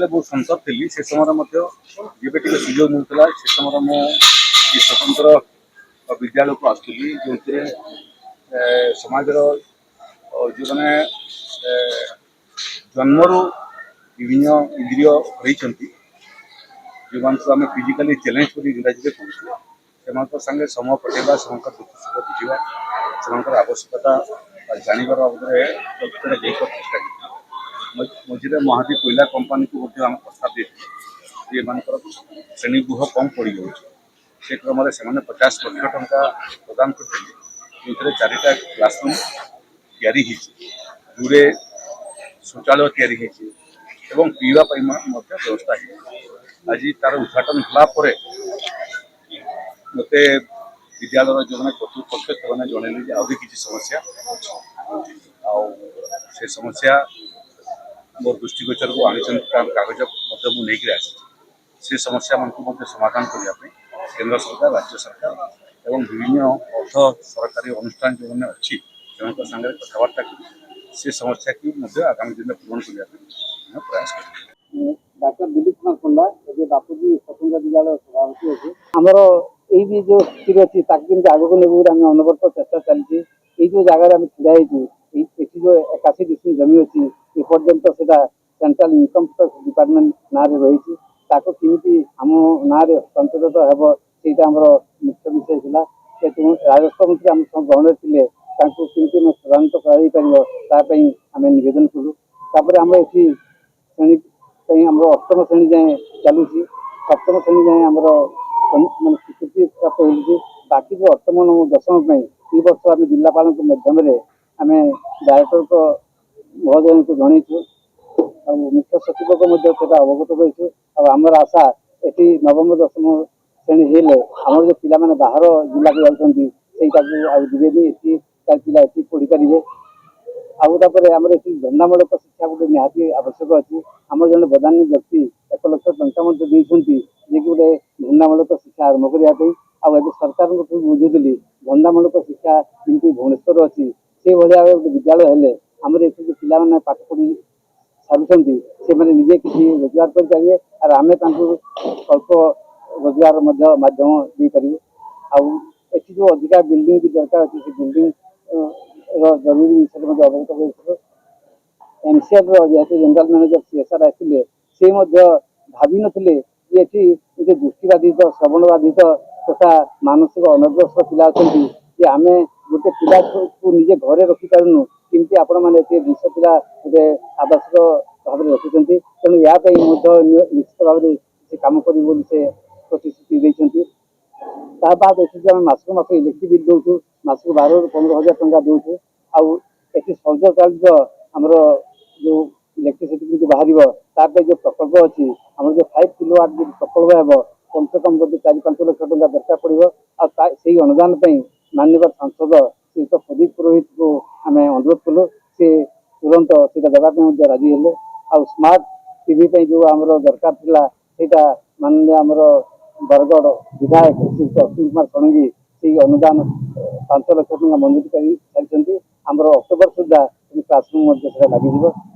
बहुत संसद थी से समय जब टे सुजोग मिलता से समय मुझे स्वतंत्र विद्यालय को आसुली जो समाज जो मैंने जन्मर विभिन्न इंद्रिय रही जो मान आम फिजिकाली चैलेंज कर इंग्राजी कहूँ से संगे समय पटेवा से दुख सुख बुझा से आवश्यकता जानवर बाबद चेष्टा मझे महादी कोयला कंपानी को प्रस्ताव देते मान श्रेणीगृह कम पड़ जाऊँ से क्रम से 50 लाख टंका प्रदान करते जो 4टा क्लासरूम तैयारी जोड़े शौचालय या पीवा व्यवस्था है आज तार उद्घाटन होगापर मत विद्यालय जो मैंने कर्तृपक्ष से जनइले आदि किसी समस्या से समस्या मोर दृष्टिगोचर को आनी कागज नहीं आसी से समस्या मान समाधान करने केंद्र सरकार राज्य सरकार एवं विभिन्न अर्ध सरकारी अनुष्ठान जो मैंने अच्छी सागर कथबार्ता कर से समस्या की आगामी दिन में पूरण करने प्रयास कर डॉक्टर दिलीप कुमार पंडा ये बापूजी स्वतंत्र विद्यालय सभापति अच्छे आमर ये जो स्थिर अच्छी आगे को नेब आम अनवर्त चेष्टा चलती जो जगार आम ढड़ा ये जो 81 डिस्ट्रिक्ट जमी अच्छी ए पर्यंत से सेंट्रल इनकम टैक्स डिपार्टमेंट ना रही कमी आम ना संतुलित हो मुख्य विषय था राजस्व मंत्री आम गहन थे कमी त्वरान्वित आम नवेदन कलु आम ये श्रेणी आम अष्टम श्रेणी जाए चलुची सप्तम श्रेणी जाए आम मैं स्वीकृति प्राप्त हो बाकी जो अष्टम दशम ये वर्ष आम जिलापाल माध्यम आम डायरेक्टर को महोदय को जनईचु आ मुख्य सचिव को अवगत करूँ आमर आशा ये नवम दशम श्रेणी हेले आम जो पाने बाहर जिला को जाती ये पिला ये पढ़ी पारे आउे आम धंदामूलक शिक्षा गोटे निहाती आवश्यक अच्छी आम जन बदान्य व्यक्ति 1 लाख टंका जी गोटे धंदामूलक शिक्षा आरंभ करने आगे सरकार बुझुली धंदामूलक शिक्षा जमी भुवनेश्वर अच्छी से भाया गोटे विद्यालय हेले आमर ये जो पाने पाठ पढ़ी सारी से मैंने निजे किसी रोजगार करेंगे और आम स्वल्प रोजगार मध्यम दे पारू आठ जो अधिका बिल्डिंग भी दरकार अच्छी से बिल्डिंग जरूरी विषय में अवगत कर एमसीआर जेहतु जनरल मैनेजर सीएसआर आते से भावी नथिले ये दृष्टिबाधित श्रवणबाधित तथा मानसिक अनग्रस्त पिला अच्छा आम गोटे पिला को निजे घरे रखिपारूँ किमती आपण मैंने 200 पिला गोटे आवश्यक भाव में रखुच्च तेणु यापाई निश्चित भाव में कम कर से प्रतिश्रुति देते बाद ये मासक मास इलेक्ट्रिक बिल दौचु मासक 12 ରୁ 15,000 टंका दौचु आठ सर्ज चालित आमर जो इलेक्ट्रिसिटी बाहर ताप जो प्रकल्प अच्छी आम जो 5 किलोवाट जो प्रकल्प हे कम से कम बोधे 4-5 लाख टंका दरकार पड़ो आई अनुदान माननीय सांसद श्रीयुक्त प्रदीप पुरोहित को आम अनुरोध कलु सी तुरंत से देवाई राजी हेले आ स्मार्ट टीवी जो आमर दरकार था माननीय आमर बरगढ़ विधायक श्रीयुक्त अश्विनी कुमार षडंगी से अनुदान 5 लाख टंका मंजूरी कर सारी आमर अक्टोबर सुधा क्लासरूम लगे।